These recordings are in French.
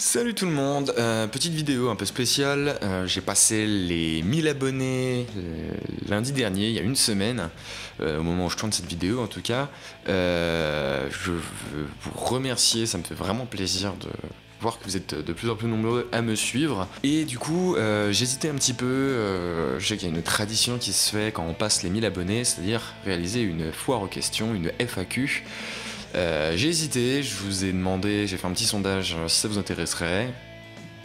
Salut tout le monde, petite vidéo un peu spéciale, j'ai passé les 1000 abonnés lundi dernier, il y a une semaine, au moment où je tourne cette vidéo en tout cas. Je veux vous remercier, ça me fait vraiment plaisir de voir que vous êtes de plus en plus nombreux à me suivre. Et du coup, j'hésitais un petit peu, je sais qu'il y a une tradition qui se fait quand on passe les 1000 abonnés, c'est-à-dire réaliser une foire aux questions, une FAQ. J'ai hésité, je vous ai demandé, j'ai fait un petit sondage si ça vous intéresserait.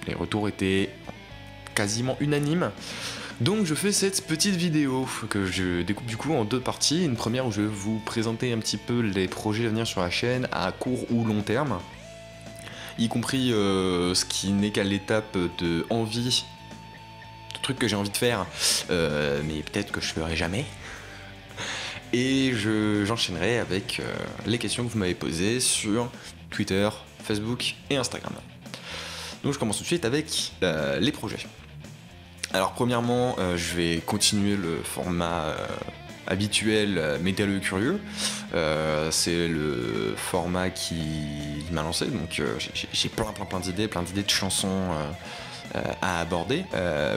Les retours étaient quasiment unanimes. Donc je fais cette petite vidéo que je découpe du coup en deux parties. Une première où je vais vous présenter un petit peu les projets à venir sur la chaîne à court ou long terme, y compris ce qui n'est qu'à l'étape de envie, de trucs que j'ai envie de faire, mais peut-être que je ferai jamais. Et j'enchaînerai avec les questions que vous m'avez posées sur Twitter, Facebook et Instagram. Donc je commence tout de suite avec les projets. Alors premièrement, je vais continuer le format habituel métalleux curieux. C'est le format qui m'a lancé, donc j'ai plein d'idées, de chansons à aborder.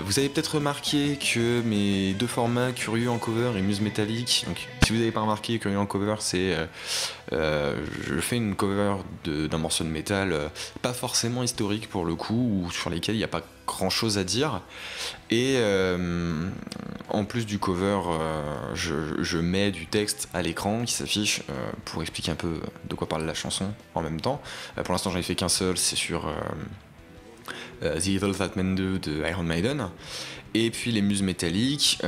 Vous avez peut-être remarqué que mes deux formats, Curieux en cover et Muse métallique, donc si vous n'avez pas remarqué, Curieux en cover, c'est je fais une cover d'un morceau de métal pas forcément historique pour le coup, ou sur lesquels il n'y a pas grand chose à dire, et en plus du cover, je mets du texte à l'écran qui s'affiche pour expliquer un peu de quoi parle la chanson en même temps. Pour l'instant j'en ai fait qu'un seul, c'est sur The Evil That Men Do de Iron Maiden. Et puis les muses métalliques,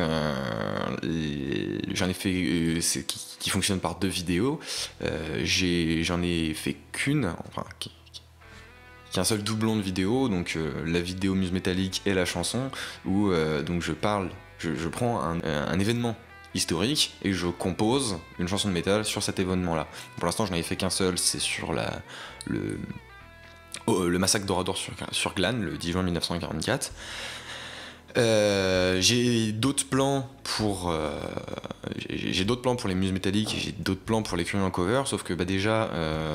j'en ai fait qui fonctionnent par deux vidéos. J'en ai fait qu'une, enfin qu'un seul doublon de vidéo, donc la vidéo muse métallique et la chanson, où donc je prends un événement historique et je compose une chanson de métal sur cet événement là. Pour l'instant j'en avais fait qu'un seul, c'est sur le massacre d'Orador sur Glane, le 10 juin 1944. J'ai d'autres plans pour les muses métalliques, et j'ai d'autres plans pour les curieux en cover, sauf que déjà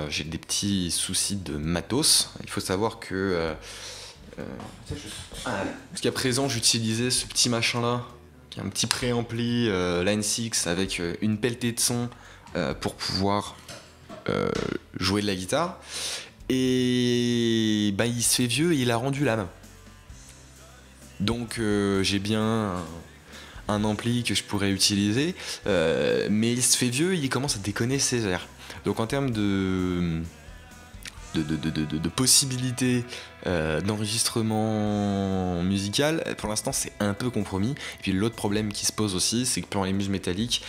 j'ai des petits soucis de matos. Il faut savoir que jusqu'à présent j'utilisais ce petit machin là, qui est un petit préampli Line 6 avec une pelletée de son pour pouvoir jouer de la guitare. Et bah, il se fait vieux et il a rendu l'âme. Donc j'ai bien un ampli que je pourrais utiliser, mais il se fait vieux et il commence à déconner ses airs. Donc en termes de possibilités d'enregistrement musical, pour l'instant c'est un peu compromis. Et puis l'autre problème qui se pose aussi, c'est que pour les muses métalliques,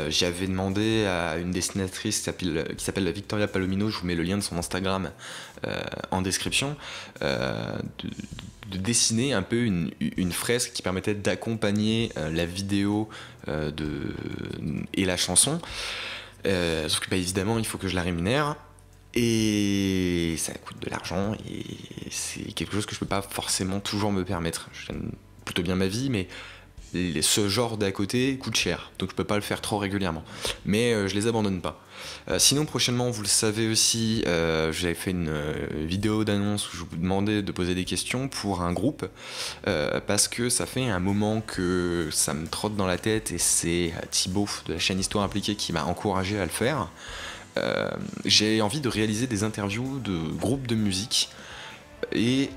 j'avais demandé à une dessinatrice qui s'appelle Victoria Palomino, je vous mets le lien de son Instagram en description, de dessiner un peu une fresque qui permettait d'accompagner la vidéo et la chanson. Sauf que bah, évidemment il faut que je la rémunère. Et ça coûte de l'argent et c'est quelque chose que je peux pas forcément toujours me permettre. Je gagne plutôt bien ma vie, mais ce genre d'à côté coûte cher, donc je peux pas le faire trop régulièrement. Mais je les abandonne pas. Sinon prochainement, vous le savez aussi, j'avais fait une vidéo d'annonce où je vous demandais de poser des questions pour un groupe, parce que ça fait un moment que ça me trotte dans la tête et c'est Thibaut de la chaîne Histoire Impliquée qui m'a encouragé à le faire. J'ai envie de réaliser des interviews de groupes de musique et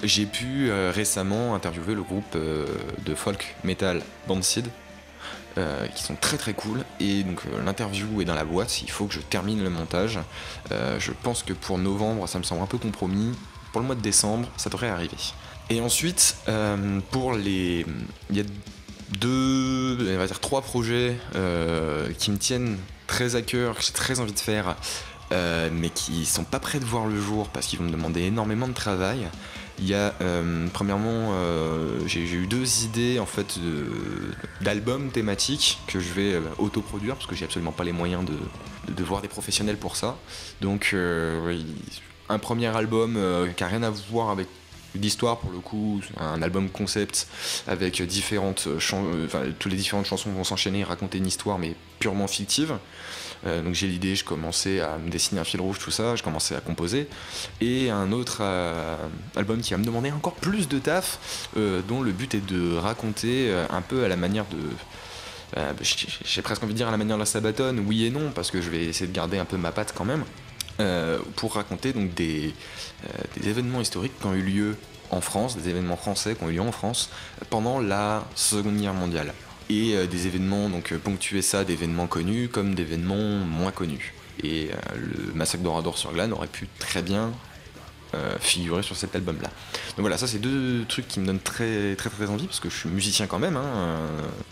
j'ai pu récemment interviewer le groupe de folk metal Bandseed, qui sont très cool, et donc l'interview est dans la boîte, il faut que je termine le montage. Je pense que pour novembre ça me semble un peu compromis, pour le mois de décembre ça devrait arriver. Et ensuite il y a on va dire trois projets qui me tiennent très à cœur, que j'ai très envie de faire, mais qui sont pas prêts de voir le jour parce qu'ils vont me demander énormément de travail. Il y a premièrement, j'ai eu deux idées en fait d'albums thématiques que je vais autoproduire parce que j'ai absolument pas les moyens de voir des professionnels pour ça. Donc un premier album qui a rien à voir avec d'histoire pour le coup, un album concept avec toutes les différentes chansons vont s'enchaîner et raconter une histoire mais purement fictive. Donc j'ai l'idée, je commençais à me dessiner un fil rouge, tout ça, je commençais à composer. Et un autre album qui va me demander encore plus de taf, dont le but est de raconter un peu à la manière de... j'ai presque envie de dire à la manière de la Sabaton, oui et non, parce que je vais essayer de garder un peu ma patte quand même, pour raconter donc des événements historiques qui ont eu lieu en France, des événements français qui ont eu lieu en France pendant la Seconde Guerre mondiale. Et des événements, donc ponctuer ça d'événements connus comme d'événements moins connus. Et le massacre d'Oradour-sur-Glane aurait pu très bien figurer sur cet album-là. Donc voilà, ça c'est deux trucs qui me donnent très envie, parce que je suis musicien quand même,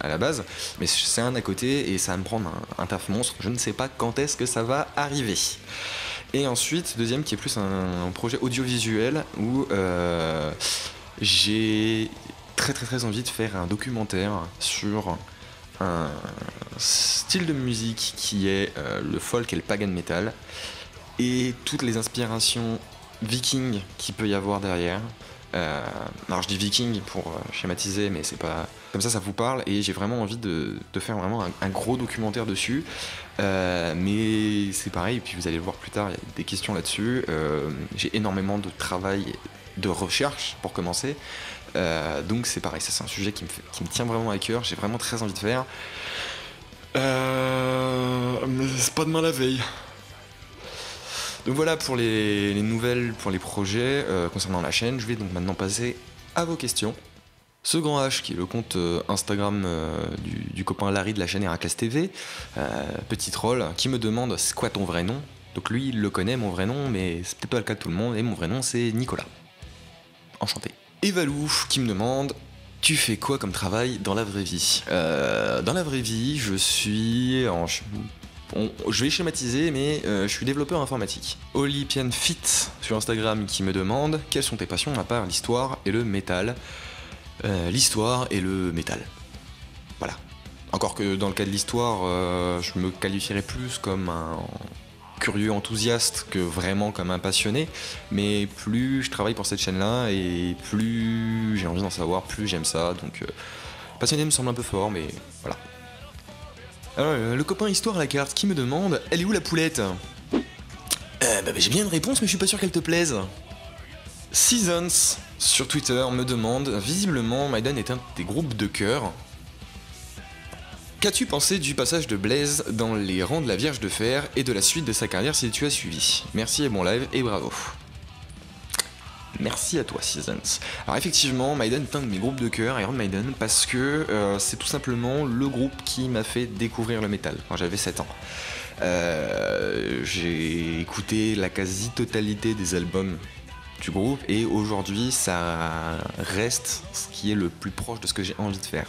à la base, mais c'est un à côté et ça va me prendre un taf monstre, je ne sais pas quand est-ce que ça va arriver. Et ensuite, deuxième qui est plus un projet audiovisuel où j'ai très envie de faire un documentaire sur un style de musique qui est le folk et le pagan metal, et toutes les inspirations viking qu'il peut y avoir derrière. Alors je dis viking pour schématiser, mais c'est pas comme ça vous parle, et j'ai vraiment envie de faire vraiment un gros documentaire dessus. Mais c'est pareil, et puis vous allez le voir plus tard, il y a des questions là-dessus. J'ai énormément de travail de recherche pour commencer, donc c'est pareil, ça c'est un sujet qui me tient vraiment à cœur, j'ai vraiment très envie de faire. Mais c'est pas demain la veille. Donc voilà pour les nouvelles, pour les projets concernant la chaîne. Je vais donc maintenant passer à vos questions. Ce grand H, qui est le compte Instagram du copain Larry de la chaîne Héraclès TV, petit troll, qui me demande c'est quoi ton vrai nom. Donc lui, il le connaît, mon vrai nom, mais c'est peut-être pas le cas de tout le monde, et mon vrai nom c'est Nicolas. Enchanté. Et Valou, qui me demande tu fais quoi comme travail dans la vraie vie. Dans la vraie vie, je suis je vais schématiser, mais je suis développeur informatique. Olympian Fit sur Instagram qui me demande quelles sont tes passions à part l'histoire et le métal. L'histoire et le métal. Voilà. Encore que dans le cas de l'histoire, je me qualifierais plus comme un curieux enthousiaste que vraiment comme un passionné, mais plus je travaille pour cette chaîne-là et plus j'ai envie d'en savoir, plus j'aime ça, donc passionné me semble un peu fort, mais voilà. Alors, le copain Histoire à la carte qui me demande elle est où la poulette. J'ai bien une réponse, mais je suis pas sûr qu'elle te plaise. Seasons sur Twitter me demande visiblement Maiden est un des groupes de cœur. Qu'as-tu pensé du passage de Blaze dans les rangs de la Vierge de Fer et de la suite de sa carrière si tu as suivi? Merci et bon live et bravo. Merci à toi Seasons. Alors effectivement, Maiden est un de mes groupes de cœur, Iron Maiden, parce que c'est tout simplement le groupe qui m'a fait découvrir le métal quand j'avais 7 ans. J'ai écouté la quasi-totalité des albums du groupe et aujourd'hui ça reste ce qui est le plus proche de ce que j'ai envie de faire.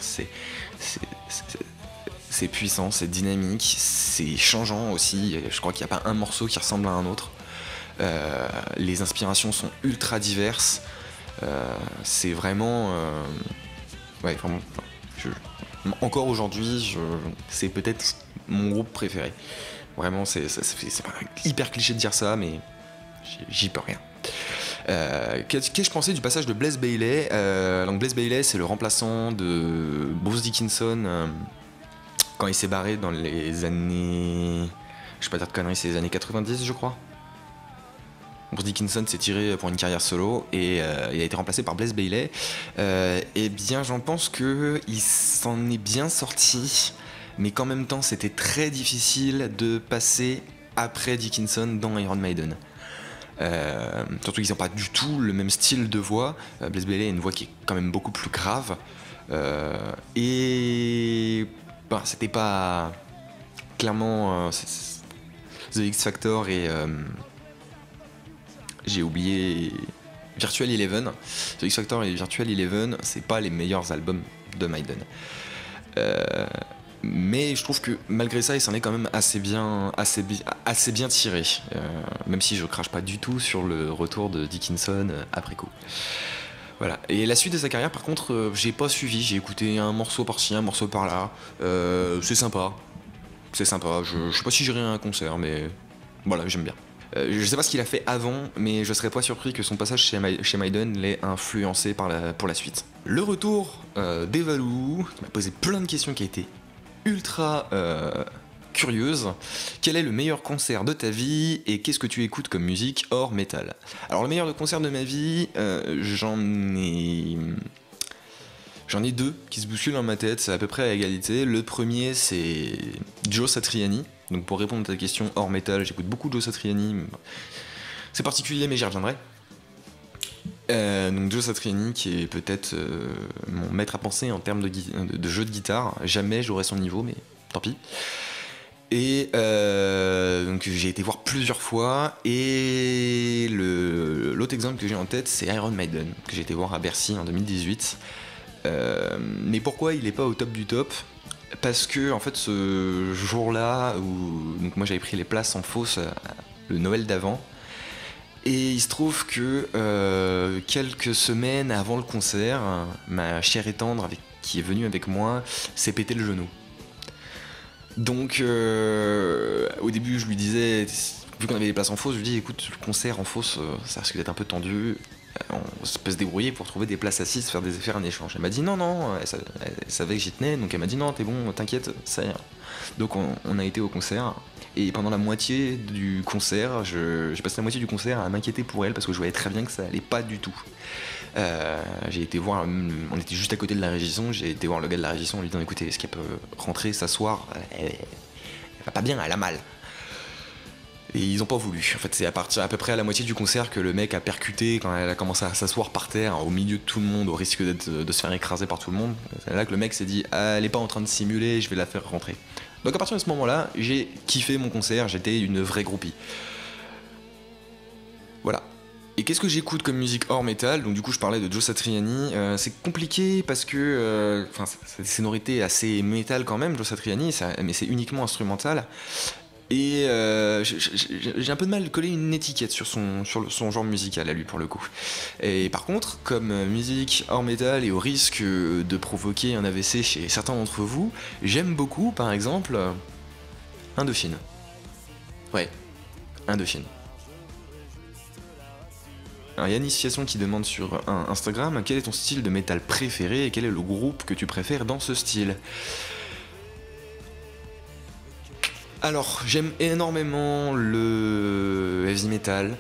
C'est puissant, c'est dynamique, c'est changeant aussi, je crois qu'il n'y a pas un morceau qui ressemble à un autre. Les inspirations sont ultra diverses, c'est vraiment... ouais, vraiment encore aujourd'hui, c'est peut-être mon groupe préféré. Vraiment, c'est pas hyper cliché de dire ça, mais j'y peux rien. Qu'est-ce que je pensais du passage de Blaze Bayley. Donc Blaze Bayley, c'est le remplaçant de Bruce Dickinson quand il s'est barré dans les années... Je vais pas dire de conneries, c'est les années 90 je crois. Bruce Dickinson s'est tiré pour une carrière solo et il a été remplacé par Blaze Bayley. Eh bien j'en pense qu'il s'en est bien sorti, mais qu'en même temps c'était très difficile de passer après Dickinson dans Iron Maiden. Surtout qu'ils n'ont pas du tout le même style de voix. Blaze Bayley a une voix qui est quand même beaucoup plus grave. Et c'était pas clairement The X Factor et j'ai oublié Virtual Eleven. The X Factor et Virtual Eleven, c'est pas les meilleurs albums de Maiden. Mais je trouve que malgré ça, il s'en est quand même assez bien tiré. Même si je crache pas du tout sur le retour de Dickinson après coup. Voilà. Et la suite de sa carrière, par contre, j'ai pas suivi. J'ai écouté un morceau par-ci, un morceau par-là. C'est sympa. C'est sympa. Je sais pas si j'irai à un concert, mais voilà, j'aime bien. Je sais pas ce qu'il a fait avant, mais je serais pas surpris que son passage chez Maiden l'ait influencé pour la suite. Le retour d'Evalou, qui m'a posé plein de questions, qui a été ultra curieuse. Quel est le meilleur concert de ta vie et qu'est-ce que tu écoutes comme musique hors métal? Alors le meilleur concert de ma vie, J'en ai deux qui se bousculent dans ma tête, c'est à peu près à égalité. Le premier, c'est Joe Satriani. Donc pour répondre à ta question hors métal, j'écoute beaucoup Joe Satriani. C'est particulier, mais j'y reviendrai. Donc Joe Satriani, qui est peut-être mon maître à penser en termes de jeu de guitare. Jamais j'aurai son niveau, mais tant pis. Et donc j'ai été voir plusieurs fois. Et l'autre exemple que j'ai en tête, c'est Iron Maiden, que j'ai été voir à Bercy en 2018. Mais pourquoi il n'est pas au top du top? Parce que en fait ce jour-là où donc moi j'avais pris les places en fausse le Noël d'avant, et il se trouve que quelques semaines avant le concert, ma chère et tendre qui est venue avec moi s'est pété le genou. Donc au début je lui disais, vu qu'on avait les places en fausse, je lui dis écoute, le concert en fausse ça risque d'être un peu tendu, on peut se débrouiller pour trouver des places assises, faire un échange. Elle m'a dit non, elle savait que j'y tenais, donc elle m'a dit non, t'es bon, t'inquiète, ça ira. Donc on a été au concert, et pendant la moitié du concert, j'ai passé la moitié du concert à m'inquiéter pour elle, parce que je voyais très bien que ça allait pas du tout. J'ai été voir, on était juste à côté de la régisson, j'ai été voir le gars de la régisson en lui disant écoutez, est-ce qu'elle peut rentrer, s'asseoir, elle va pas bien, elle a mal. Et ils ont pas voulu. En fait, c'est à peu près à la moitié du concert que le mec a percuté quand elle a commencé à s'asseoir par terre, au milieu de tout le monde, au risque de se faire écraser par tout le monde. C'est là que le mec s'est dit elle est pas en train de simuler, je vais la faire rentrer. Donc à partir de ce moment-là, j'ai kiffé mon concert, j'étais une vraie groupie. Voilà. Et qu'est-ce que j'écoute comme musique hors métal? Donc du coup je parlais de Joe Satriani. C'est compliqué parce que c'est des sonorités assez métal quand même, Joe Satriani, mais c'est uniquement instrumental. Et j'ai un peu de mal à coller une étiquette sur son genre musical à lui pour le coup. Et par contre, comme musique hors métal et au risque de provoquer un AVC chez certains d'entre vous, j'aime beaucoup par exemple Indochine. Ouais, Indochine. Alors, il y a une initiation qui demande sur Instagram quel est ton style de métal préféré et quel est le groupe que tu préfères dans ce style. Alors, j'aime énormément le heavy metal,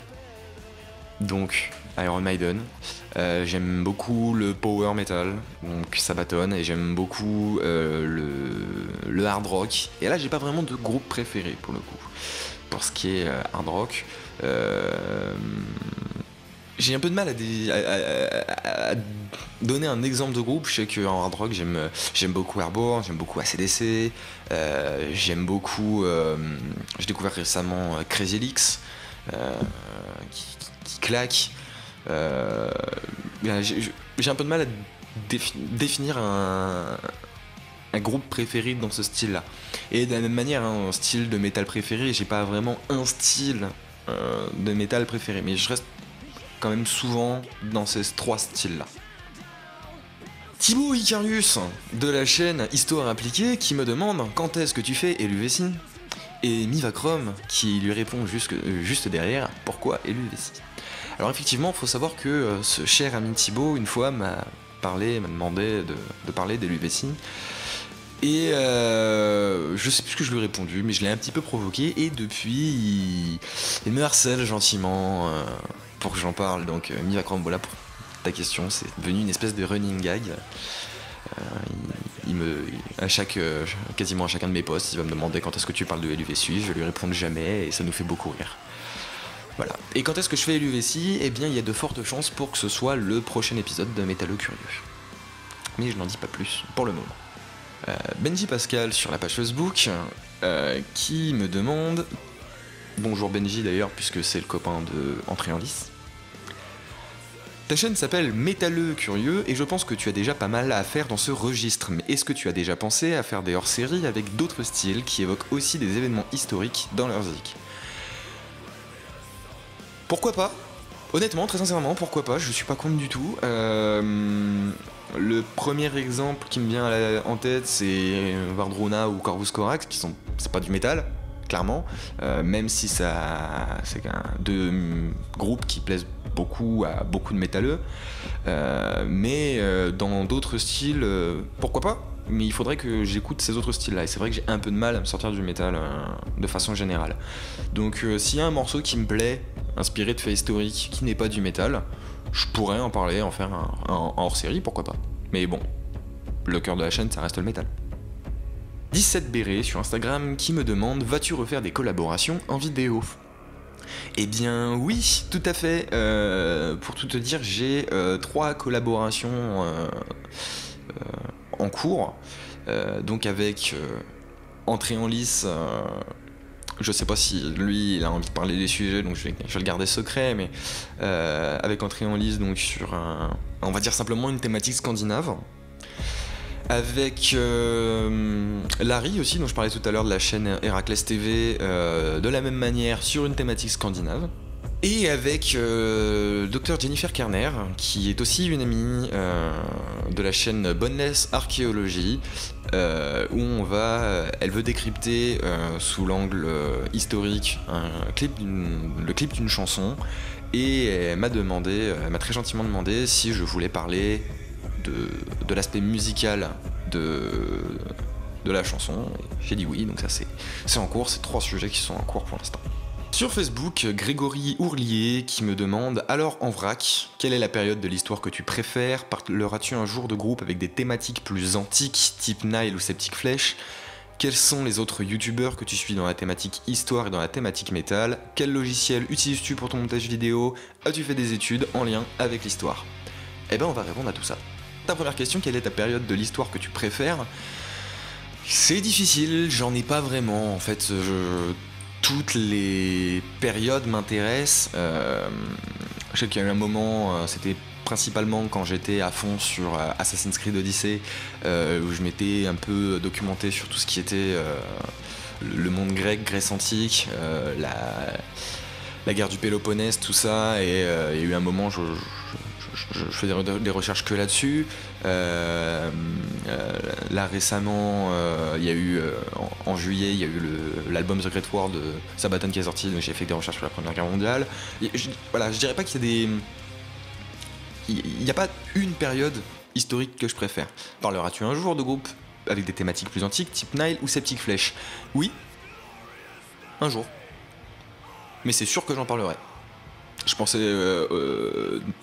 donc Iron Maiden. J'aime beaucoup le power metal, donc Sabaton, et j'aime beaucoup le hard rock. Et là, j'ai pas vraiment de groupe préféré pour le coup. Pour ce qui est hard rock, j'ai un peu de mal à donner un exemple de groupe. Je sais qu'en hard rock, j'aime beaucoup Airborne, j'aime beaucoup AC/DC, j'aime beaucoup. J'ai découvert récemment Crazy Leaks, qui claque. J'ai un peu de mal à définir un groupe préféré dans ce style-là. Et de la même manière, un style de métal préféré, j'ai pas vraiment un style de métal préféré, mais je reste quand même souvent dans ces trois styles-là. Thibaut Icarius de la chaîne Histoire Appliquée qui me demande quand est-ce que tu fais LUVC, et Mivacrom qui lui répond juste derrière pourquoi LUVC. Alors effectivement, il faut savoir que ce cher ami Thibaut une fois m'a demandé de parler d'LUVC. Et je sais plus ce que je lui ai répondu, mais je l'ai un petit peu provoqué, et depuis il me harcèle gentiment pour que j'en parle. Donc Mivacrom, voilà pour ta question, c'est devenu une espèce de running gag. Quasiment à chacun de mes posts, il va me demander quand est-ce que tu parles de LUVC, je vais lui répondre jamais, et ça nous fait beaucoup rire. Voilà. Et quand est-ce que je fais LUVC? Eh bien, il y a de fortes chances pour que ce soit le prochain épisode de Métalleux Curieux. Mais je n'en dis pas plus pour le moment. Benji Pascal sur la page Facebook qui me demande, bonjour Benji d'ailleurs puisque c'est le copain de Entrée en lice, ta chaîne s'appelle Métalleux Curieux et je pense que tu as déjà pas mal à faire dans ce registre, mais est-ce que tu as déjà pensé à faire des hors-séries avec d'autres styles qui évoquent aussi des événements historiques dans leur musique? Pourquoi pas? Honnêtement, très sincèrement, pourquoi pas, je suis pas contre du tout. Le premier exemple qui me vient en tête, c'est Vardruna ou Corvus Corax, c'est pas du métal, clairement, même si c'est deux groupes qui plaisent beaucoup à beaucoup de métalleux, mais dans d'autres styles, pourquoi pas? mais il faudrait que j'écoute ces autres styles là, et c'est vrai que j'ai un peu de mal à me sortir du métal de façon générale. Donc s'il y a un morceau qui me plaît, inspiré de faits historiques, qui n'est pas du métal, je pourrais en parler, en faire un hors-série, pourquoi pas. Mais bon, le cœur de la chaîne, ça reste le métal. 17 Béré sur Instagram qui me demande: vas-tu refaire des collaborations en vidéo? Eh bien oui, tout à fait. Pour tout te dire, j'ai 3 collaborations en cours. Donc avec Entrée en lice, je sais pas si lui il a envie de parler des sujets, donc je vais le garder secret, mais avec Entrée en lice, donc sur on va dire simplement une thématique scandinave. Avec Larry aussi, dont je parlais tout à l'heure, de la chaîne Héraclès TV, de la même manière sur une thématique scandinave. Et avec Dr Jennifer Kerner, qui est aussi une amie de la chaîne Boneless Archéologie, où elle veut décrypter sous l'angle historique le clip d'une chanson, et elle m'a très gentiment demandé si je voulais parler de l'aspect musical de la chanson, et j'ai dit oui, donc ça c'est en cours, c'est 3 sujets qui sont en cours pour l'instant. Sur Facebook, Grégory Ourlier qui me demande: alors en vrac, quelle est la période de l'histoire que tu préfères? Parleras-tu un jour de groupe avec des thématiques plus antiques, type Nile ou Septic Flèche? Quels sont les autres youtubeurs que tu suis dans la thématique histoire et dans la thématique métal? Quel logiciel utilises-tu pour ton montage vidéo? As-tu fait des études en lien avec l'histoire? Eh ben on va répondre à tout ça. Ta première question: quelle est ta période de l'histoire que tu préfères? C'est difficile, j'en ai pas vraiment. En fait, toutes les périodes m'intéressent. Je sais qu'il y a eu un moment, c'était principalement quand j'étais à fond sur Assassin's Creed Odyssey, où je m'étais un peu documenté sur tout ce qui était le monde grec, Grèce antique, la guerre du Péloponnèse, tout ça, et il y a eu un moment, je faisais des recherches que là-dessus. Là récemment, il y a eu en juillet, il y a eu l'album The Great War de Sabaton qui est sorti, donc j'ai fait des recherches sur la Première Guerre mondiale. Je dirais pas qu'il y a il n'y a pas une période historique que je préfère. Parleras-tu un jour de groupe avec des thématiques plus antiques, type Nile ou Septic Flèche? Oui, un jour. Mais c'est sûr que j'en parlerai. Je pensais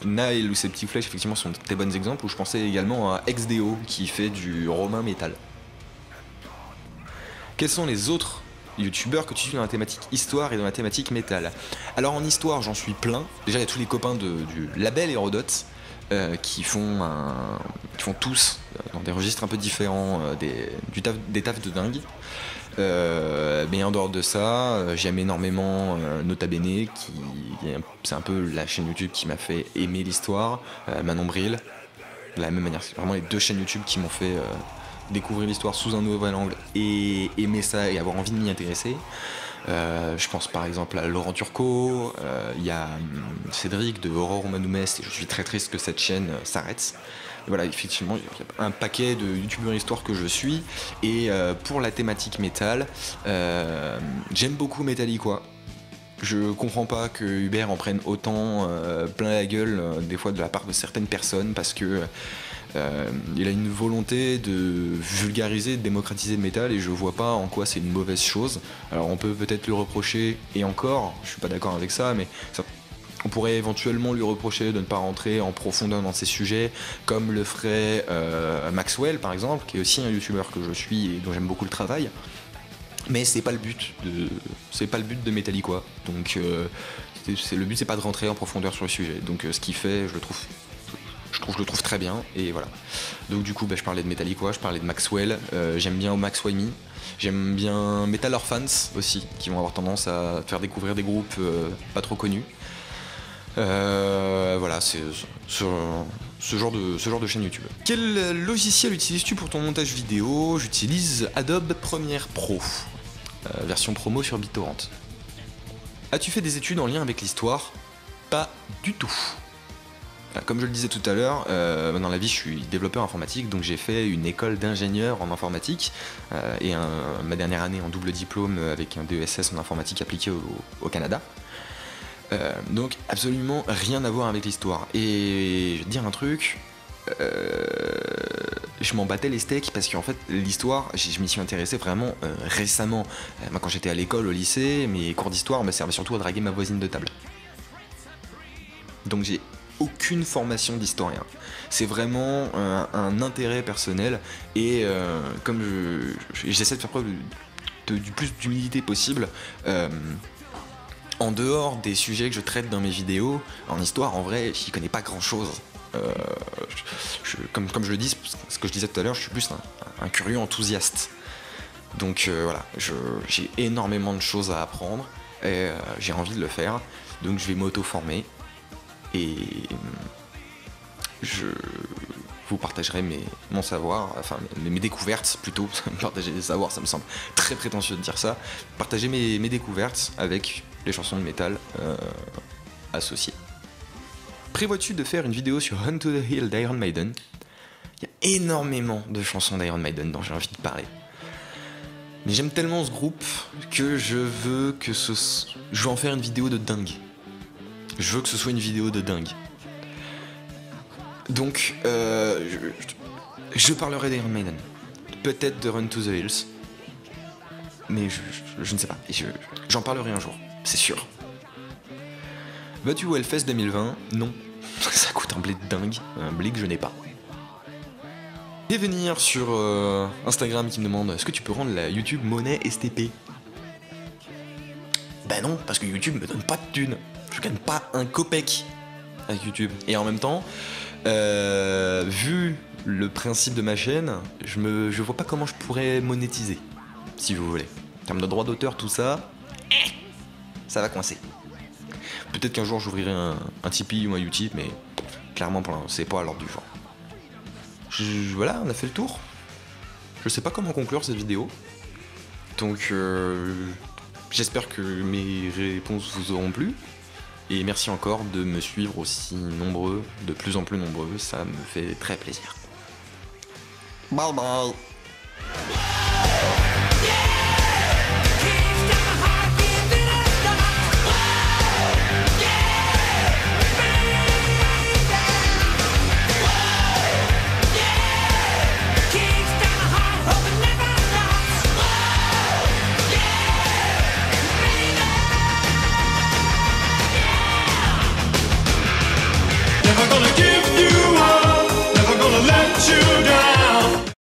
Nile ou Septic Flèche, effectivement, sont des bons exemples, où je pensais également à XDO qui fait du romain métal. Quels sont les autres youtubeurs que tu suis dans la thématique histoire et dans la thématique métal? Alors en histoire, j'en suis plein. Déjà, il y a tous les copains du label Hérodote qui font tous, dans des registres un peu différents, des tafs de dingue. Mais en dehors de ça, j'aime énormément Nota Bene, c'est un peu la chaîne YouTube qui m'a fait aimer l'histoire, Manon Bril, de la même manière, c'est vraiment les 2 chaînes YouTube qui m'ont fait découvrir l'histoire sous un nouvel angle et aimer ça et avoir envie de m'y intéresser. Je pense par exemple à Laurent Turcot, il y a Cédric de Horror Humanum Est, et je suis très triste que cette chaîne s'arrête. Voilà, effectivement, il y a un paquet de youtubeurs histoire que je suis. Et pour la thématique métal, j'aime beaucoup Metallica. Je comprends pas que Hubert en prenne autant plein la gueule des fois de la part de certaines personnes, parce que il a une volonté de vulgariser, de démocratiser le métal, et je vois pas en quoi c'est une mauvaise chose. Alors on peut peut-être le reprocher, et encore, je suis pas d'accord avec ça, mais on pourrait éventuellement lui reprocher de ne pas rentrer en profondeur dans ces sujets, comme le ferait Maxwell par exemple, qui est aussi un youtubeur que je suis et dont j'aime beaucoup le travail. Mais c'est pas le but de Metallica. Donc le but c'est pas de rentrer en profondeur sur le sujet. Donc ce qu'il fait, je le trouve très bien, et voilà. Donc du coup je parlais de Metallica, je parlais de Maxwell, j'aime bien Max Wayme, j'aime bien Metal Orphans aussi, qui vont avoir tendance à faire découvrir des groupes pas trop connus. Voilà, c'est ce genre de chaîne YouTube. Quel logiciel utilises-tu pour ton montage vidéo? J'utilise Adobe Premiere Pro, version promo sur BitTorrent. As-tu fait des études en lien avec l'histoire? Pas du tout. Comme je le disais tout à l'heure, dans la vie je suis développeur informatique, donc j'ai fait une école d'ingénieur en informatique et ma dernière année en double diplôme avec un DESS en informatique appliquée au Canada. Donc absolument rien à voir avec l'histoire. Et je vais te dire un truc, je m'en battais les steaks parce qu'en fait l'histoire, je m'y suis intéressé vraiment récemment. Moi quand j'étais à l'école, au lycée, mes cours d'histoire me servaient surtout à draguer ma voisine de table. Donc j'ai aucune formation d'historien. C'est vraiment un intérêt personnel et comme j'essaie de faire preuve du plus d'humilité possible, en dehors des sujets que je traite dans mes vidéos, en histoire en vrai j'y connais pas grand chose. Comme je le dis, ce que je disais tout à l'heure, je suis plus un curieux enthousiaste. Donc voilà, j'ai énormément de choses à apprendre et j'ai envie de le faire. Donc je vais m'auto-former et je vous partagerai mon savoir, enfin mes découvertes plutôt. Partager des savoirs, ça me semble très prétentieux de dire ça. Partager mes découvertes avec les chansons de métal associées. Prévois-tu de faire une vidéo sur Run to the Hill d'Iron Maiden? Il y a énormément de chansons d'Iron Maiden dont j'ai envie de parler. Mais j'aime tellement ce groupe que je veux en faire une vidéo de dingue. Je veux que ce soit une vidéo de dingue. Donc, je parlerai d'Iron Maiden. Peut-être de Run to the Hills. Mais je ne sais pas. J'en parlerai un jour, c'est sûr. Vas-tu au Hellfest 2020? Non. Ça coûte un blé de dingue. Un blé que je n'ai pas. Et venir sur Instagram qui me demande est-ce que tu peux rendre la YouTube monnaie STP? Ben non, parce que YouTube me donne pas de thunes. Je gagne pas un copec avec YouTube. Et en même temps, vu le principe de ma chaîne, je vois pas comment je pourrais monétiser, si vous voulez. En termes de droits d'auteur, tout ça, ça va coincer. Peut-être qu'un jour j'ouvrirai un Tipeee ou un Utip, mais clairement pour l'instant, c'est pas à l'ordre du jour. Voilà, on a fait le tour. Je sais pas comment conclure cette vidéo. Donc j'espère que mes réponses vous auront plu. Et merci encore de me suivre aussi nombreux, de plus en plus nombreux, ça me fait très plaisir. Bye bye.